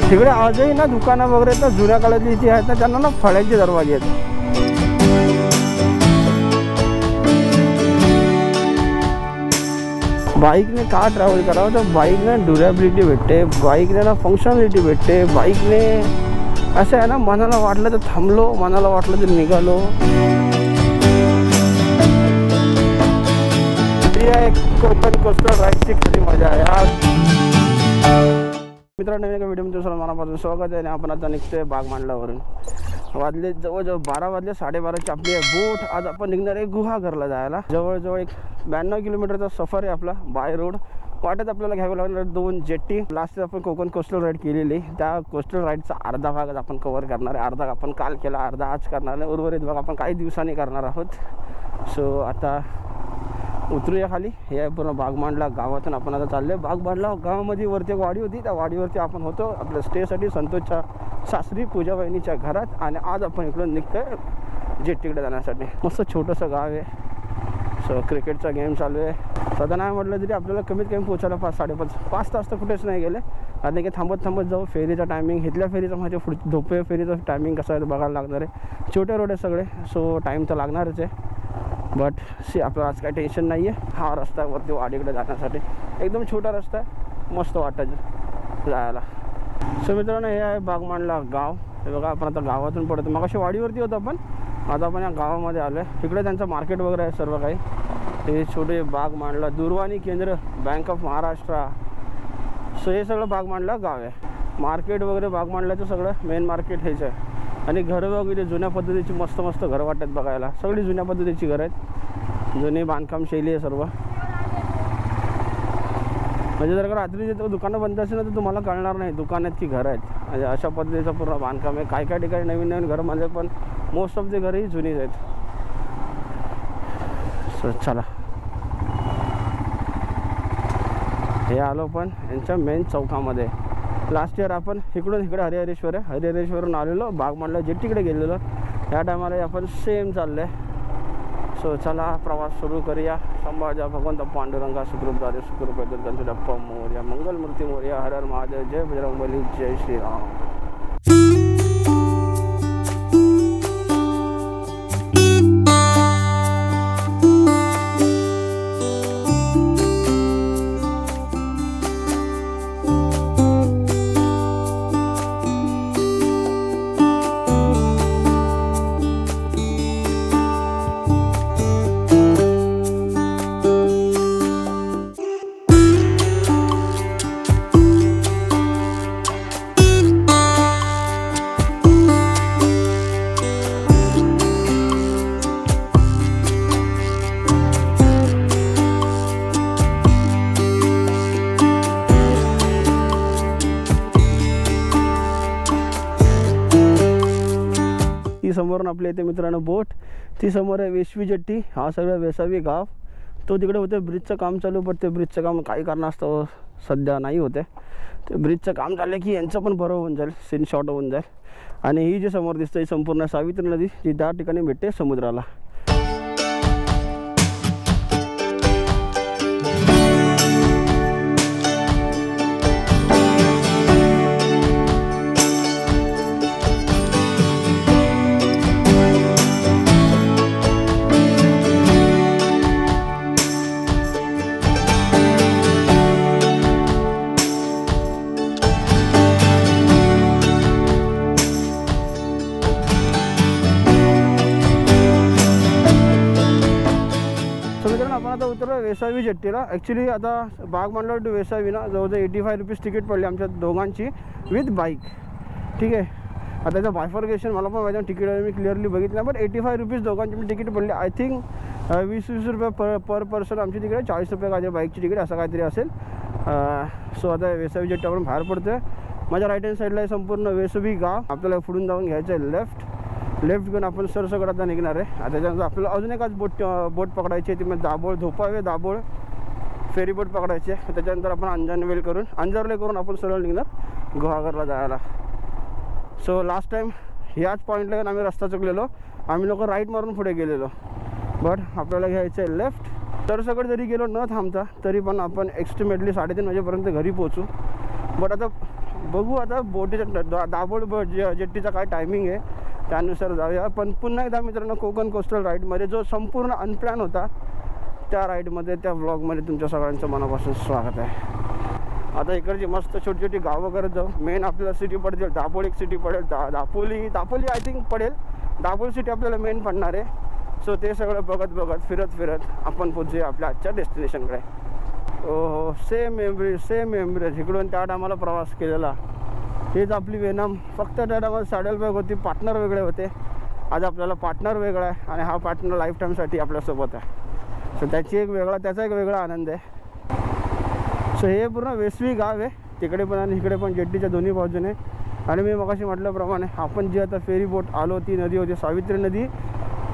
तिकडे आजही ना दुकानं वगैरे तर जुन्या काळातली जी आहेत ना त्यांना ना फळ्यांचे दरवाजे आहेत. बाईकने का ट्रॅव्हल करावं तर बाईकने ड्युरेबिलिटी भेटते, बाईकने ना फंक्शनॅलिटी भेटते, बाईकने असं आहे ना मनाला वाटलं तर थांबलो, मनाला वाटलं तर निघालो. एक कोकण कोस्टल राईडची खरी मजा आहे यार. मित्रांनो, एका व्हिडिओमध्ये तुमचं मनापासून स्वागत आहे. आणि आपण आता निघतोय बागमांडलावरून. वाजले जवळजवळ 12 वाजले, 12:30ची आपली बोट. आज आपण निघणार आहे गुहागरला जायला. जवळजवळ एक 92 किलोमीटरचा सफर आहे आपला बाय रोड. वाटत आपल्याला घ्यावं लागणार 2 जेट्टी. लास्ट आपण कोकण कोस्टल राईड केलेली, त्या कोस्टल राईडचा अर्धा भाग आज आपण कव्हर करणार आहे. अर्धा आपण काल केला, अर्धा आज करणार आहे. उर्वरित भाग आपण काही दिवसांनी करणार आहोत. सो आता उतरूया खाली. हे पूर्ण बागमांडला गावातून आपण आता चाललो आहे. बागमांडला गावामध्ये वरती एक वाडी होती, त्या वाडीवरती आपण होतो आपल्या स्टेसाठी संतोषच्या सासरी पूजा वहिनीच्या घरात. आणि आज आपण इकडून निघतोय जेट्टीकडे जाण्यासाठी. मस्त छोटंसं गाव आहे. सो क्रिकेटचा गेम चालू आहे. सध्या नाही म्हटलं तरी आपल्याला कमीत कमी पोचायला 5 तास तर कुठेच नाही गेले. कारण की थांबत जाऊ. फेरीचा टायमिंग, इथल्या फेरीचा म्हणजे धोपे फेरीचा टायमिंग कसं आहे बघायला लागणार आहे. छोटे रोड आहे सगळे, सो टाईम तर लागणारच आहे. बट आपलं आज काय टेन्शन नाही आहे. हा रस्ता आहे वरती वाडीकडे जाण्यासाठी. एकदम छोटा रस्ता आहे, मस्त वाटतं जायला. सो मित्रांनो, हे आहे बागमांडला गाव. हे बघा, आपण आता गावातून पडतो. मग अशी वाडीवरती होतो आपण, आता आपण या गावामध्ये आलो आहे. इकडे त्यांचं मार्केट वगैरे आहे सर्व काही. हे छोटे बागमांडला दूरवाणी केंद्र, बँक ऑफ महाराष्ट्र. सो हे सगळं बागमांडला गाव आहे. मार्केट वगैरे बागमांडलाचं सगळं मेन मार्केट हेच आहे. आणि घरं वगैरे जुन्या पद्धतीची मस्त मस्त घरं वाटतात बघायला. सगळी जुन्या पद्धतीची घरं आहेत, जुनी बांधकाम शैली आहे सर्व. म्हणजे जर का रात्री दुकानं बंद असेल ना तर तुम्हाला कळणार नाही दुकान आहेत की घरं आहेत. म्हणजे अशा पद्धतीचं पूर्ण बांधकाम आहे. काही ठिकाणी नवीन घरं म्हणजे, पण मोस्ट ऑफ दी घरं ही जुनीच आहेत. सो चला, हे आलो पण यांच्या मेन चौकामध्ये. लास्ट इयर आपण इकडे हरिहरेश्वर आहे, हरिहरेश्वरून आलेलो, बागमांडला जेट्टीकडे गेलेलो. या टायमाला आपण सेम चाललं आहे. सो चला, प्रवास सुरू करूया. संभाजा भगवंत पांडुरंगा सुखरूप दादे सुखरूप गणपती मोरया, मंगलमूर्ती मोरया, हर हर महादेव, जय बजरंगबली, जय श्रीराम. ती समोरून आपल्या इथे मित्रांनो बोट, ती समोर आहे वेशवी जेट्टी. हा सगळं वेसावी गाव. तो तिकडे होते ब्रिजचं काम चालू, पण ते ब्रिजचं काम काही कारणास्तव सध्या नाही होते. ते ब्रिजचं काम झालं की यांचं पण बरं होऊन जाईल, सीन शॉर्ट होऊन जाईल. आणि ही जी समोर दिसते ही संपूर्ण सावित्री नदी, जी त्या ठिकाणी भेटते समुद्राला. आपण आता उतरलो वेसावी जेट्टीला. ॲक्च्युली आता बागमांडला टू वेसावी ना जवळजवळ 85 रुपीज तिकीट पडली आमच्या दोघांची विथ बाईक. ठीक आहे, आता त्याचं बायफॉर्गेशन मला पण माझ्या तिकीट मी क्लिअरली बघितलं, बट 85 रुपीज दोघांची मी तिकीट पडली. आय थिंक 20 रुपये पर पर्सन आमची तिकीट, 40 रुपये काहीतरी बाईकची तिकीट असं काहीतरी असेल. सो आता वेसावी जेट्टीवरून बाहेर पडतो आहे. माझ्या राईट हँड साईडला आहे संपूर्ण वेसावी गाव. आपल्याला पुढून जाऊन घ्यायचं आहे लेफ्ट घेऊन आपण सरसकट आता निघणार आहे. आता त्याच्यानंतर आपल्याला अजून एक आज बोट पकडायची आहे, ती म्हणजे दाभोळ फेरी बोट पकडायची आहे. त्याच्यानंतर आपण अंजरवेल करून आपण सरळ निघणार गुहागरला जायला. सो लास्ट टाईम ह्याच पॉईंटला येऊन आम्ही रस्ता चुकलेलो. आम्ही लोक राईट मारून पुढे गेलेलो, बट आपल्याला घ्यायचं आहे लेफ्ट. सरसकट जरी गेलो न थांबता तरी पण आपण एस्टिमेटली 3:30 वाजेपर्यंत घरी पोहोचू. बट आता बघू आता बोटीच्या दाभोळ जेट्टीचा काय टायमिंग आहे त्यानुसार जाऊया. पण पुन्हा एकदा मित्रांनो कोकण कोस्टल राईडमध्ये जो संपूर्ण अनप्लॅन होता त्या राईडमध्ये त्या व्लॉगमध्ये तुमच्या सगळ्यांचं मनापासून स्वागत आहे. आता इकडची मस्त छोटी छोटी गावं करत जाऊ. मेन आपल्याला सिटी पडतील दाभोळ एक सिटी पडेल, दापोली आय थिंक पडेल. दाभोळ सिटी आपल्याला मेन पडणार आहे. सो ते सगळं बघत फिरत आपण पोहोचूया आपल्या आजच्या डेस्टिनेशनकडे. हो सेम मेमरीज इकडून त्या टायमाला प्रवास केलेला हेच आपली वेनम. फक्त त्या टायमाला सॅडल बॅग होती, पार्टनर वेगळे होते. आज आपल्याला पार्टनर वेगळा आहे आणि हा पार्टनर लाईफ टाईमसाठी आपल्यासोबत आहे. सो त्याचा एक वेगळा आनंद आहे. सो हे पूर्ण वेसवी गाव आहे तिकडे पण आणि इकडे पण जेट्टीच्या दोन्ही बाजूने. आणि मी मगाशी म्हटल्याप्रमाणे आपण जी आता फेरी बोट आलो ती नदी होती सावित्री नदी,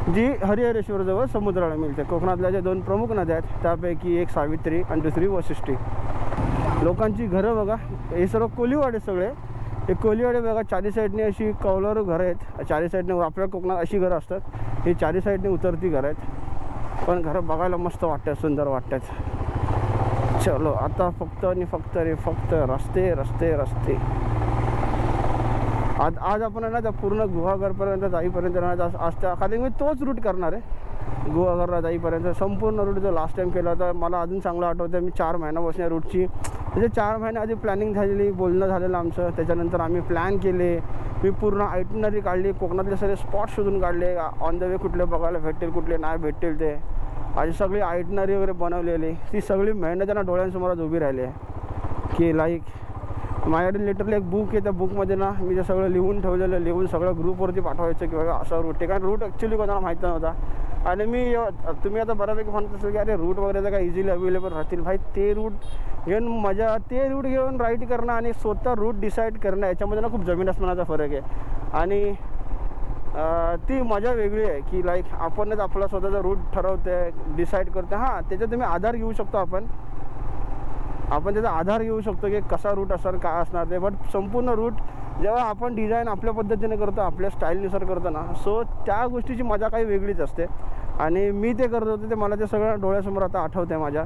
जी हरिहरेश्वरजवळ समुद्राला मिळते. कोकणातल्या ज्या 2 प्रमुख नद्या आहेत त्यापैकी एक सावित्री आणि दुसरी वशिष्ठी. लोकांची घरं बघा, हे सर्व कोलीवाडे सगळे. हे कोलीवाडे बघा, चारी साईडने अशी कौलारू घरं आहेत. चारी साईडने आपल्या कोकणात अशी घरं असतात, ही चारी साईडने उतरती घरं आहेत. पण घरं बघायला मस्त वाटतात, सुंदर वाटतात. चलो आता फक्त रस्ते. आज आपण ना त्या पूर्ण गुहागरपर्यंत जाईपर्यंत ना आज त्या कारण मी तोच रूट करणार आहे. गुहागरला जाईपर्यंत संपूर्ण रूट जो लास्ट टाईम केला होता मला अजून चांगलं आठवतं. मी 4 महिन्यापासून या रूटची म्हणजे 4 महिने आधी प्लॅनिंग झालेली, बोलणं झालेलं आमचं. त्याच्यानंतर आम्ही प्लॅन केले, मी पूर्ण आयटनरी काढली, कोकणातले सगळे स्पॉट शोधून काढले, ऑन द वे कुठले बघायला भेटतील कुठले नाही भेटतील ते. आणि सगळी आयटनरी वगैरे बनवलेली, ती सगळी मेहनत त्यांना डोळ्यांसमोर आज उभी राहिली आहे. की लाईक माझ्याकडे लिटरली एक बुक आहे, त्या बुकमध्ये ना मी ते सगळं लिहून सगळं ग्रुपवरती पाठवायचं की बघा असा रूट आहे. कारण रूट ॲक्च्युली कोणाला माहीत नव्हता. आणि तुम्ही आता बऱ्यापैकी म्हणत असेल की अरे रूट वगैरे तर काय इझिली अवेलेबल राहतील. भाई ते रूट घेऊन राईड करणं आणि स्वतः रूट डिसाईड करणं याच्यामध्ये ना खूप जमीन आसमानाचा फरक आहे. आणि ती मजा वेगळी आहे की लाईक आपणच आपला स्वतःचा रूट ठरवते, डिसाईड करते. हां त्याच्यात तुम्ही आधार घेऊ शकतो, आपण त्याचा आधार घेऊ शकतो की कसा रूट असणार काय असणार ते. बट संपूर्ण रूट जेव्हा आपण डिझाईन आपल्या पद्धतीने करतो, आपल्या स्टाईलनुसार करतो ना, सो त्या गोष्टीची मजा काही वेगळीच असते. आणि मी ते करत होते ते मला ते सगळं डोळ्यासमोर आता आठवतं आहे माझ्या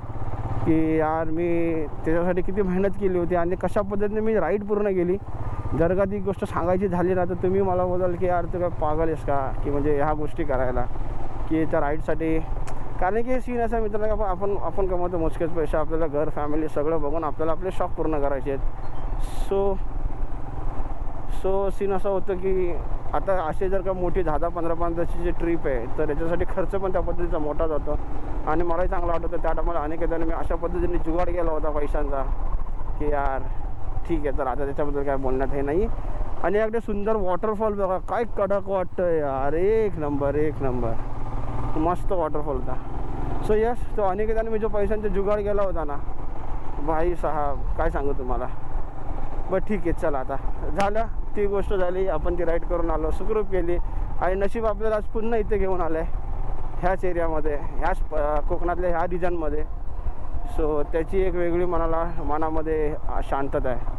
की यार मी त्याच्यासाठी किती मेहनत केली होती आणि कशा पद्धतीने मी राईड पूर्ण केली. जर का ती गोष्ट सांगायची झाली ना तर तुम्ही मला बोलाल की यार तू काय पागल आहेस का की म्हणजे ह्या गोष्टी करायला की त्या राईडसाठी. कारण की सीन असा मित्रांनो की आपण कमवतो मोजकेच पैसे, आपल्याला घर फॅमिली सगळं बघून आपल्याला आपले शॉक पूर्ण करायचे आहेत. सो सीन असं होतं की आता असे जर का मोठी 10-15 जी ट्रिप आहे तर याच्यासाठी खर्च पण त्या पद्धतीचा मोठा जातो. आणि मलाही चांगलं वाटतं त्या टायमाला अनेकदा मी अशा पद्धतीने जुगाड केला होता पैशांचा की यार ठीक आहे तर आता त्याच्याबद्दल काय बोलण्यात हे नाही. आणि अगदी सुंदर वॉटरफॉल बघा, काय कडक वाटतं यार, एक नंबर मस्त वॉटरफॉल होता. सो यस, तो अनेकदाने मी जो पैशांचा जुगाड केला होता ना भाई साहेब काय सांगू तुम्हाला. बट ठीक आहे चला आता झालं, ती गोष्ट झाली, आपण ती राईड करून आलो, सुखरूप केली. आणि नशीब आपल्याला आज पुन्हा इथे घेऊन आलं आहे ह्याच एरियामध्ये, ह्याच कोकणातल्या ह्या रिजनमध्ये. सो त्याची एक वेगळी मनामध्ये शांतता आहे.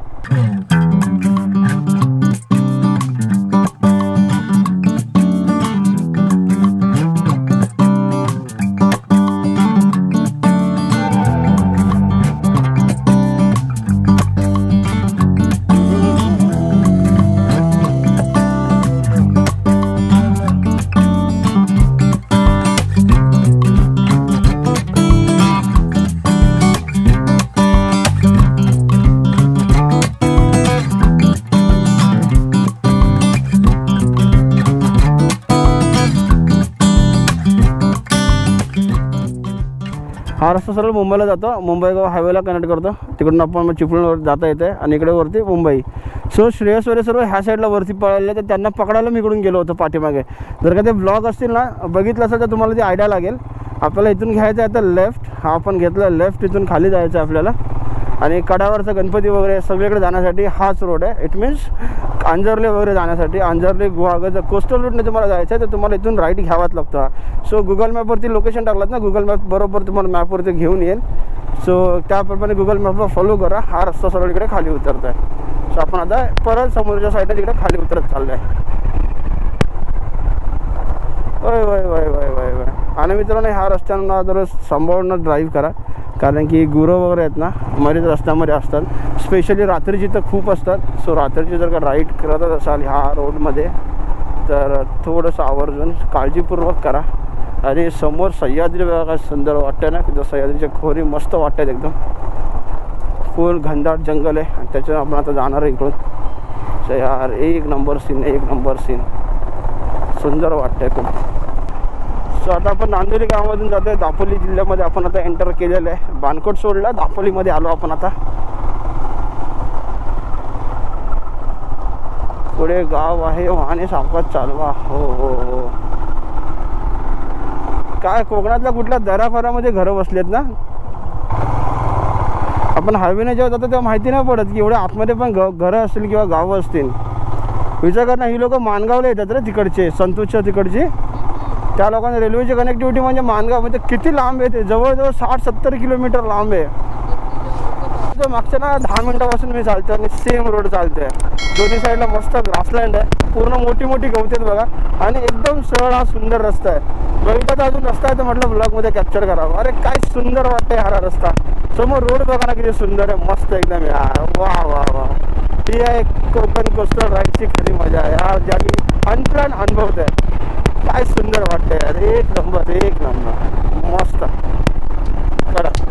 हा रस्ता सरळ मुंबईला जातो, मुंबई गोवा हायवेला कनेक्ट करतो. तिकडून आपण चिपळूणवर जाता येते आणि इकडे वरती मुंबई. सो श्रेयस वगैरे सर्व ह्या साईडला वरती पळाले तर त्यांना पकडायला मी इकडून गेलो होतो पाठीमागे. जर का ते ब्लॉग असतील ना बघितलं असेल तर तुम्हाला ती आयडिया लागेल. आपल्याला इथून घ्यायचं आहे तर लेफ्ट, हा आपण घेतला लेफ्ट, इथून खाली जायचं आहे आपल्याला. आणि कडावरचा गणपती वगैरे सगळीकडे जाण्यासाठी हाच रोड आहे. इट मीन्स अंजर्ले वगैरे जाण्यासाठी, अंजर्ले गुहागर जर कोस्टल रूटने तुम्हाला जायचं आहे तर तुम्हाला इथून राईट घ्यावाच लागतो. सो गुगल मॅपवरती लोकेशन टाकलात ना, गुगल मॅप बरोबर तुम्हाला मॅपवरती घेऊन येईल. सो त्याप्रमाणे गुगल मॅपला फॉलो करा, हा रस्ता सरळ इकडे खाली उतरत आहे. सो आपण आता परत समोरच्या साईडने तिकडे खाली उतरत चाललो आहे. वय वय वय वय वय वय आणि मित्रांनो ह्या रस्त्यांना जर सांभाळून ड्राईव्ह करा, कारण की गुरं वगैरे आहेत ना मध्येच रस्त्यामध्ये असतात, स्पेशली रात्रीची तर खूप असतात. सो रात्रीची जर का राईड करत असाल ह्या रोडमध्ये तर थोडंसं आवर्जून काळजीपूर्वक करा. आणि समोर सह्याद्री बघा काय सुंदर वाटतं ना, की सह्याद्रीच्या खोरी मस्त वाटतात एकदम. फुल घनदाट जंगल आहे आणि त्याच्यावर आपण आता जाणार आहे इकडून. सो यार एक नंबर सीन, एक नंबर सीन, सुंदर वाटतंय खूप. सो आता आपण नांदिवली गावामधून जातोय. दापोली जिल्ह्यामध्ये आपण आता एंटर केलेलं आहे. बाणकोट सोडला, दापोलीमध्ये आलो आपण आता. पुढे गाव आहे, वाहने सावकाश चालवा. हो हो हो. काय कोकणातल्या कुठल्या दऱ्याखोऱ्यामध्ये घरं बसलेत ना. आपण हायवेने जेव्हा जातो तेव्हा माहिती नाही पडत की एवढ्या आतमध्ये पण घरं असतील किंवा गावं असतील. विचार कर ना, ही लोक माणगावला येतात रे, तिकडचे संतोषच्या तिकडची. त्या लोकांना रेल्वेची कनेक्टिव्हिटी म्हणजे माणगाव म्हणजे किती लांब आहे ते, जवळजवळ 60-70 किलोमीटर लांब आहे. जो मागच्या ना 10 मिनटापासून मी चालतो आणि सेम रोड चालतोय. दोन्ही साईडला मस्त ग्रासलँड आहे, पूर्ण मोठी मोठी गवतेत बघा, आणि एकदम सरळ हा सुंदर रस्ता आहे. बघितला अजून रस्ता आहे तर म्हटलं ब्लॉगमध्ये कॅप्चर करावं. अरे काय सुंदर वाटतंय हा रस्ता. समोर रोड बघा ना किती सुंदर आहे, मस्त एकदम यार. वा वा वा. ही आहे कोकण कोस्टल राईडची खरी मजा यार, ज्याची अनप्लॅन अनुभवत आहे. काय सुंदर वाटतंय यार, एक नंबर एक नंबर, मस्त कडक.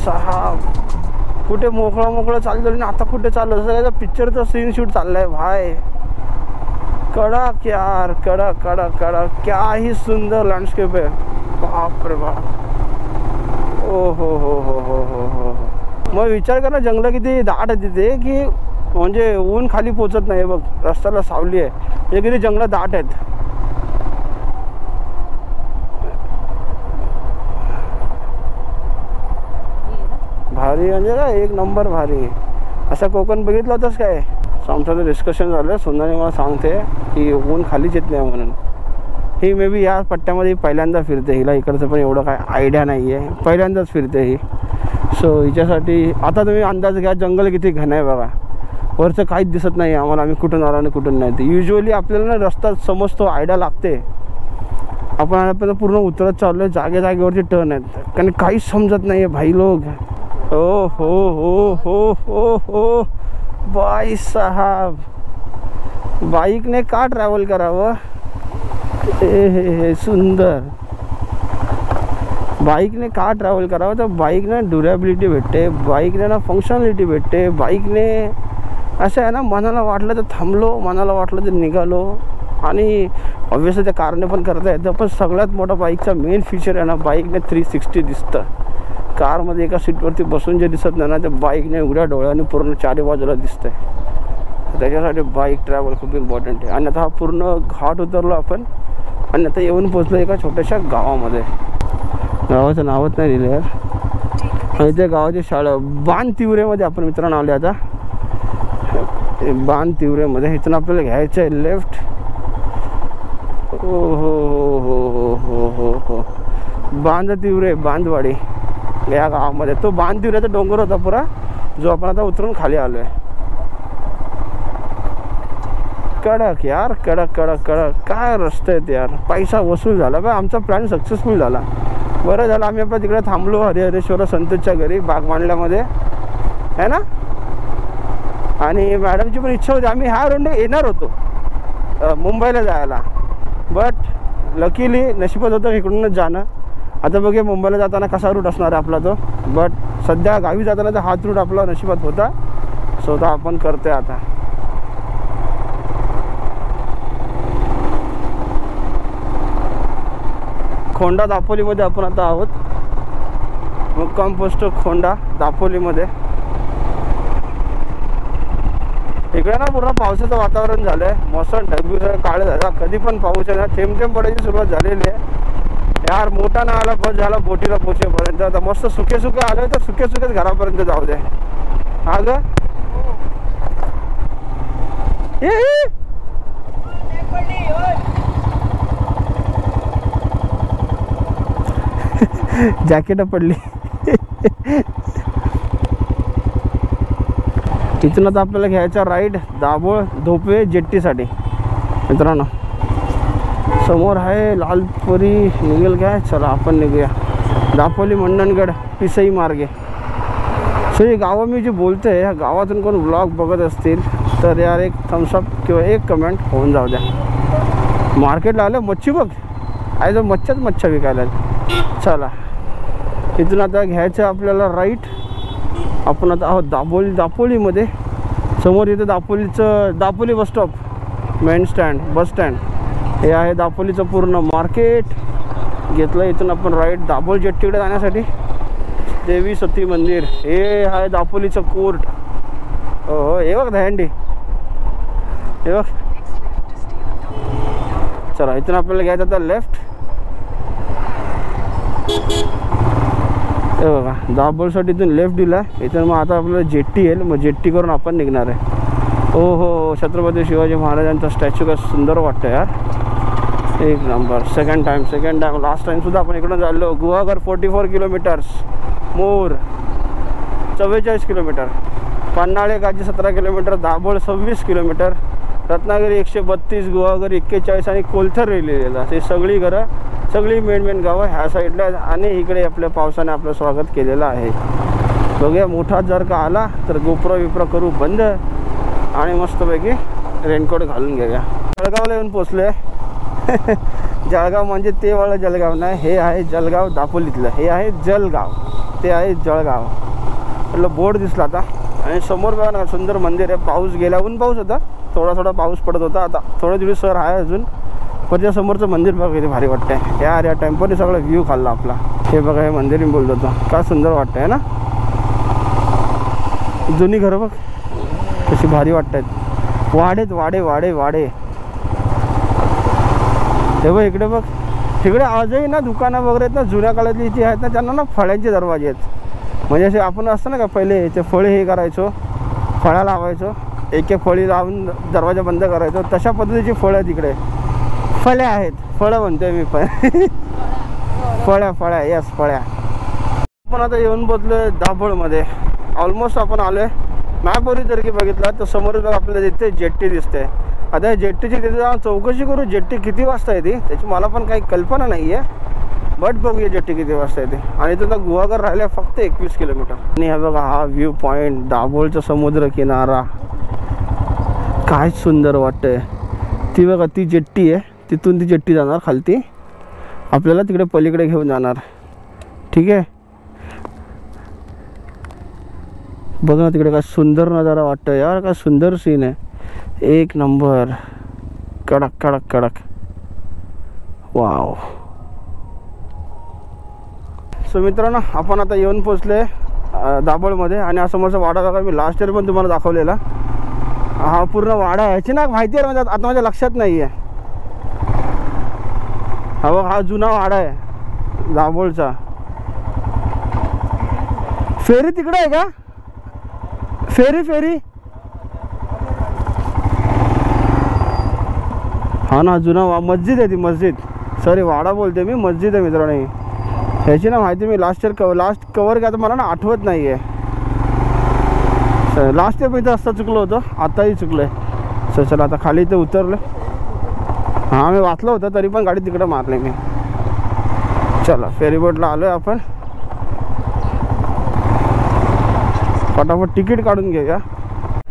साहब कुठे मोकळं चाललं ना, आता कुठे चाललं सगळ्याचा पिक्चरचा सीन शूट चाललाय भाई. कडक यार, कडक कडक कडक. क्या ही सुंदर लँडस्केप आहे, बाप रे बाप. ओ हो हो हो हो हो हो. मग विचार कर ना, जंगल किती दाट आहे तिथे, की म्हणजे ऊन खाली पोचत नाही. बघ रस्त्याला सावली आहे, हे किती जंगल दाट आहेत. भारी म्हणजे काय, एक नंबर भारी. असं कोकण बघितलं होतंस काय? आमचं डिस्कशन झालं, सोनाली मला सांगते की ऊन खालीच येत नाही म्हणून. ही मे बी या पट्ट्यामध्ये पहिल्यांदा फिरते, हिला इकडचं पण एवढं काय आयडिया नाही आहे, पहिल्यांदाच फिरते ही. सो हिच्यासाठी आता तुम्ही अंदाज घ्या, जंगल किती घन आहे बघा. वरचं काहीच दिसत नाही आम्हाला, आम्ही कुठून आलो आणि कुठून नाही. ते युजली आपल्याला ना रस्ता समजतो, आयडिया लागते. आपण आपल्याला पूर्ण उतरत चाललो आहे, जागेवरती टर्न आहेत, कारण काहीच समजत नाही आहे भाई लोग. ओ हो हो हो हो हो. भाई साहब, बाईकने का ट्रॅव्हल करावं. हे सुंदर. बाईकने का ट्रॅव्हल करावं, तर बाईकने ड्युरेबिलिटी भेटते, बाईकने ना फंक्शनॅलिटी भेटते. बाईकने असं आहे ना, मनाला वाटलं तर थांबलो, मनाला वाटलं तर निघालो. आणि ऑब्व्हियसली त्या कारने पण करता येतं, पण सगळ्यात मोठा बाईकचा मेन फीचर आहे ना, बाईकने 360 दिसतं. कारमध्ये एका सीटवरती बसून जे दिसत नाही ना, ते बाईकने उघड्या डोळ्याने पूर्ण चारी बाजूला दिसतंय. त्याच्यासाठी बाईक ट्रॅव्हल खूप इम्पॉर्टंट आहे. आणि आता हा पूर्ण घाट उतरलो आपण, आणि आता येऊन पोचलो एका छोट्याशा गावामध्ये. गावाचं नावच नाही दिलं यार. आणि त्या गावाची शाळा बाणतिवरेमध्ये आपण मित्रांनो आले. आता बाणतिवरेमध्ये इथून आपल्याला घ्यायचं आहे लेफ्ट. हो हो हो हो हो हो हो. बांधतिवरे, बांधवाडी या गावामध्ये. तो बाणतिवऱ्याचा डोंगर होता पुरा, जो आपण आता उतरून खाली आलो आहे. कडक यार, कडक कडक कडक. काय रस्ते आहेत यार, पैसा वसूल झाला बा. आमचा प्लॅन सक्सेसफुल झाला. बरं झालं आम्ही आपल्या तिकडे थांबलो, हरिहरेश्वर संतोषच्या घरी बागमांडल्यामध्ये है ना. आणि मॅडमची पण इच्छा होती, आम्ही ह्या रोडने येणार होतो मुंबईला जायला, बट लकीली नशिबात होतं इकडूनच जाणं. आता बघूया मुंबईला जाताना कसा रूट असणार आहे आपला तो, बट सध्या गावी जाताना तर हाच रूट आपला नशिबात होता. स्वतः आपण करतोय आता. खोंडा दापोलीमध्ये आपण आता आहोत. मुक्काम पोस्ट खोंडा दापोलीमध्ये. इकडे ना पूर्ण पावसाचं वातावरण झालंय, मोसम ढगबी काळे झाला, कधी पण पाऊस आहे ना, थेंब थेंब पडायची सुरुवात झालेली आहे यार. मोठा ना आला बस झाला बोटीला पोचेपर्यंत. आता मस्त सुके सुके आलोय तर सुके सुकेच घरापर्यंत जाऊ दे. हा ग जॅकेट पडली. इथून आता आपल्याला घ्यायचा राईड दाभोळ धोपे जेट्टीसाठी. मित्रांनो समोर आहे लालपरी निघेल काय. चला आपण निघूया दापोली मंडणगड पिसई मार्गे. सो ही गावं मी जी बोलते ह्या गावातून कोण व्लॉग बघत असतील तर यार एक थम्सअप किंवा एक कमेंट होऊन जाऊ द्या. मार्केटला आलं मच्छी बघ आहे जो मच्छा विकायला. चला इथून आता घ्यायचं आपल्याला राईट. आपण आता आहोत दापोलीमध्ये. समोर इथं Dapoli bus stop, main stand, bus stand हे आहे. दापोलीचं पूर्ण मार्केट घेतलं. इथून आपण राईट दाभोळ जेट्टीकडे जाण्यासाठी. देवी सती मंदिर हे आहे. दापोलीचं कोर्ट. हो हे बघ दहंडी हे बघ. चला इथून आपल्याला घ्यायचं आता लेफ्ट. हे बघा दाभोळसाठी इथून लेफ्ट दिला. इथून मग आता आपल्याला जेट्टी येईल. मग जेट्टी करून आपण निघणार आहे. हो हो छत्रपती शिवाजी महाराजांचा स्टॅच्यू का सुंदर वाटतं यार. एक नंबर. सेकंड टाइम लास्ट टाइमसुद्धा आपण इकडून चाललो. गुहागर 44 किलोमीटर्स, मोर 44 किलोमीटर, पन्हाळे गाजी 17 किलोमीटर, दाभोळ 26 किलोमीटर, रत्नागिरी 132, गुहागर 41 आणि कोलथर रेल्वेला. हे सगळी घरं सगळी मेन गावं ह्या साईडला. आणि इकडे आपल्या पावसाने आपलं स्वागत केलेलं आहे. बघूया मोठा जर का आला तर गोप्रो करू बंद आणि मस्तपैकी रेनकोट घालून घेऊया. जळगावला येऊन पोचलो आहे. जळगाव म्हणजे ते वाला जळगाव नाही, हे आहे जळगाव दापोलीतलं. हे आहे जळगाव, ते आहे जळगाव. म्हटलं बोर्ड दिसला आता. आणि समोर बघा ना सुंदर मंदिर आहे. पाऊस गेला, ऊन पाऊस होता, थोडा पाऊस पडत होता. आता थोडे दिवस सर आहे अजून. पण त्या समोरचं मंदिर बघा किती भारी वाटतंय यार. या टेम्पोने सगळं व्ह्यू खाल्ला आपला. हे बघा हे मंदिर मी बोलतो होतो काय सुंदर वाटतंय ना. जुनी घरं बघ कशी भारी वाटत आहेत. वाडे हे बघ इकडे बघ. तिकडे आजही ना दुकानं वगैरे आहेत ना जुन्या काळातली जी आहेत ना त्यांना ना फळ्यांचे दरवाजे आहेत. म्हणजे असे आपण असतं ना का पहिले ते फळे हे करायचो, फळ्या लावायचो, एक फळी लावून दरवाजा बंद करायचो. तशा पद्धतीची फळं तिकडे फळ्या आहेत. फळं म्हणतोय मी पण फळ्या यस फळ्या. आपण आता येऊन पोचलो दाभोळमध्ये. ऑलमोस्ट आपण आलो आहे. मॅपवरती जर की बघितला तर समोरच बघ आपल्याला तिथे जेट्टी दिसते. आता जेट्टीची तिथे जाऊन चौकशी करू जेट्टी किती वाजता येते त्याची मला पण काही कल्पना नाही आहे. बट बघूया जेट्टी किती वाजता येते. आणि तिथं गुहागर राहिल्या फक्त 21 किलोमीटर. आणि हा बघा हा व्ह्यू पॉईंट दाभोळचा समुद्र किनारा काय सुंदर वाटतंय. ती बघा ती जेट्टी आहे. तिथून ती जेट्टी जाणार खालती आपल्याला तिकडे पलीकडे घेऊन जाणार. ठीक आहे बघ ना तिकडे काय सुंदर नजारा वाटतं यार. काय सुंदर सीन आहे. एक नंबर. कडक वाव. सो मित्रांनो आपण आता येऊन पोचले दाभोळमध्ये. आणि हा समोरचा वाडा बघा मी लास्ट इयर पण तुम्हाला दाखवलेला. हा पूर्ण वाडा याची ना माहिती आहे म्हणजे आता माझ्या लक्षात नाही आहे. हा बघ हा जुना वाडा आहे दाभोळचा. फेरी तिकडे आहे का. फेरी हा ना जुना मस्जिद आहे ती मस्जिद. सॉरी वाडा बोलते मी, मस्जिद आहे मित्रांनो. ह्याची ना माहिती मी लास्ट कवर केला तर मला ना आठवत नाही आहे. लास्ट इयर पण इथं असता चुकलो होतं, आताही चुकलं आहे. सर चला आता खाली इथे उतरलं. हां मी वाचलं होतं तरी पण गाडी तिकडं मारली मी. चला फेरीबोटला आलो आहे आपण. फटाफट तिकीट काढून घेऊया.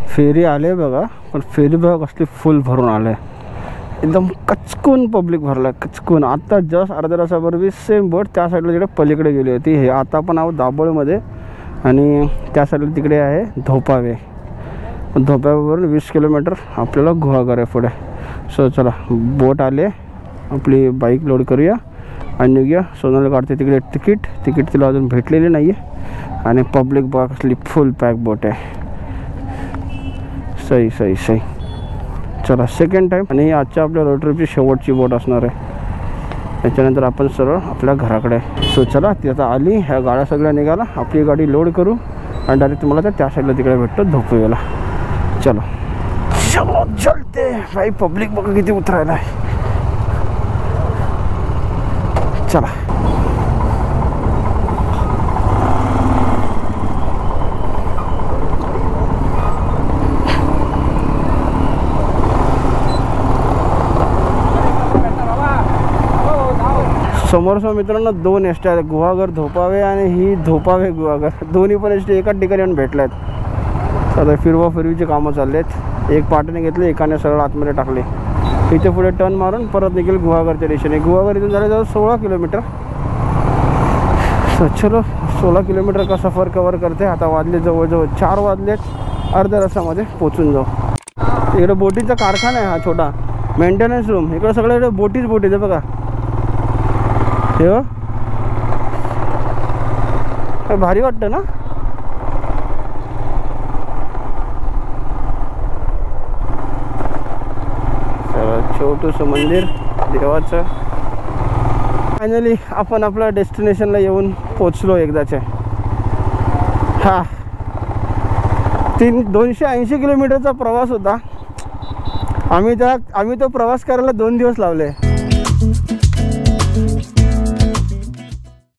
फेरी आले बघा. पण फेरी बघा कसली फुल भरून आले. एकदम कचकून पब्लिक भरलं कचकून. आता जस्ट अर्ध्या तासापूर्वी सेम बोट त्या साईडला तिकडे पलीकडे गेली होती. हे आता आपण आहोत दाभोळमध्ये. आणि त्या साईडला तिकडे आहे धोपावे. धोपाव्यावरून 20 किलोमीटर आपल्याला गुहागर आहे पुढे. सो चला बोट आले आपली बाईक लोड करूया आणि निघूया. सोनाली काढते तिकडे तिकीट तिला अजून भेटलेली नाही आहे. आणि पब्लिक बघा कसली फुल पॅक बोट आहे. सही सही सही. चला सेकंड टाईम आणि आजच्या आपल्या रोड ट्रिपची शेवटची बोट असणार आहे. त्याच्यानंतर आपण सरळ आपल्या घराकडे. सो चला ती आता आली. ह्या गाड्या सगळ्या निघाला. आपली गाडी लोड करू आणि डायरेक्ट तुम्हाला त्या साईडला तिकडे भेटतो धोपवेला. चलो चलो चलते भाई. पब्लिक बघा किती उतरायला आहे. चला समोरसमोर मित्रांनो 2 एसट्या आहेत. गुहागर धोपावे आणि ही धोपावे गुहागर. दोन्ही पण एसटी एकाच ठिकाणी येऊन भेटल्या आहेत. आता फिरवा फिरवीचे कामं चालले आहेत. एक पाठीने घेतले, एकाने सरळ आतमध्ये टाकले. इथे पुढे टर्न मारून परत निघेल गुहागरच्या दिशेने. गुहागर इथून झाले जवळ 16 किलोमीटर. चलो 16 किलोमीटर का सफर कवर करते. आता वाजले जवळजवळ 4 वाजलेत. अर्ध्या तासामध्ये पोचून जाऊ. इकडे बोटीचा कारखाना आहे हा छोटा. Maintenance room. इकडे सगळ्याकडे बोटीच आहे बघा. हे भारी वाटतं ना. छोटूसं मंदिर देवाचं. फायनली आपण आपल्या डेस्टिनेशनला येऊन पोचलो एकदाच्या. हा 280 किलोमीटरचा प्रवास होता. आम्ही तो प्रवास करायला 2 दिवस लावले.